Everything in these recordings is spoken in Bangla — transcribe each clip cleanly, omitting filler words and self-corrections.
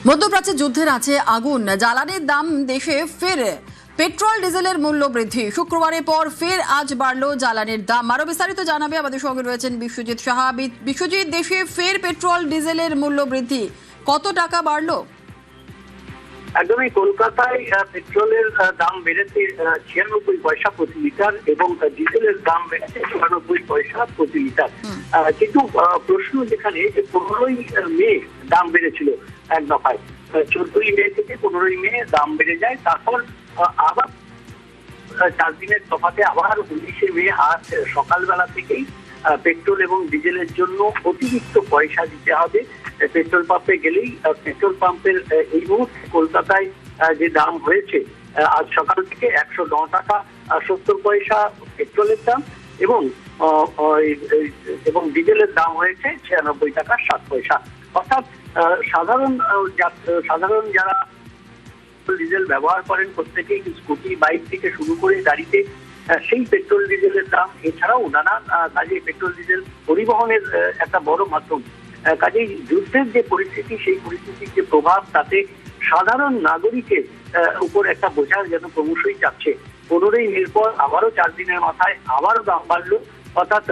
মধ্যপ্রাচ্যে যুদ্ধের আছে আগুন, জ্বালানির দাম দেশে ফের পেট্রোল ডিজেলের মূল্য বৃদ্ধি। শুক্রবারের পর ফের আজ বাড়লো জ্বালানির দাম। আরো বিস্তারিত জানাবে আমাদের সঙ্গে রয়েছেন বিশ্বজিৎ সাহা। বিশ্বজিৎ, দেশে ফের পেট্রোল ডিজেলের মূল্য বৃদ্ধি, কত টাকা বাড়লো? একদমই কলকাতায় পেট্রোলের দাম বেড়েছে 96 পয়সা প্রতি লিটার এবং ডিজেলের দাম বেড়েছে 94 পয়সা প্রতি লিটার। কিন্তু প্রশ্ন যেখানে 15ই মে দাম বেড়েছিল এক দফায়, 14ই মে থেকে 15ই মে দাম বেড়ে যায়। তারপর আবার 4 দিনের তফাতে আবার 19শে মে আজ সকালবেলা থেকেই পেট্রোল এবং ডিজেলের জন্য অতিরিক্ত পয়সা দিতে হবে। পেট্রোল পাম্পে গেলেই পেট্রোল পাম্পের এই মুহূর্তে কলকাতায় যে দাম হয়েছে আজ সকাল থেকে 109 টাকা 70 পয়সা পেট্রোলের দাম এবং ডিজেলের দাম হয়েছে 96 টাকা 7 পয়সা। অর্থাৎ সাধারণ যারা ডিজেল ব্যবহার করেন প্রত্যেকেই স্কুটি, বাইক থেকে শুরু করে গাড়িতে সেই পেট্রোল ডিজেলের দাম, এছাড়াও নানান কাজে পেট্রোল ডিজেল পরিবহনের একটা বড় মাধ্যম। কাজেই যুদ্ধের যে পরিস্থিতি, সেই পরিস্থিতির যে প্রভাব, তাতে সাধারণ নাগরিকের উপর একটা বোঝা যেন ক্রমশই চাপছে। 15ই মের পর আবারও 4 দিনের মাথায় আবারও দাম বাড়লো, অর্থাৎ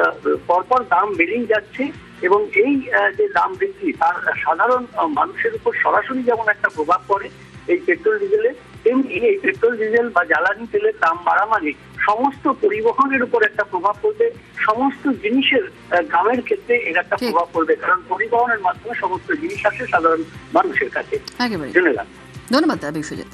পরপর দাম বেড়েই যাচ্ছে এবং এই যে দাম বৃদ্ধি তার সাধারণ মানুষের উপর সরাসরি যেমন একটা প্রভাব পড়ে এই পেট্রোল ডিজেলে, তেমনি এই পেট্রোল ডিজেল বা জ্বালানি তেলের দাম বাড়া মানে সমস্ত পরিবহনের উপর একটা প্রভাব পড়বে, সমস্ত জিনিসের দামের ক্ষেত্রে এর একটা প্রভাব পড়বে, কারণ পরিবহনের মাধ্যমে সমস্ত জিনিস আসে সাধারণ মানুষের কাছে। একেবারে ধন্যবাদ ধন্যবাদ বিশ্বজিৎ।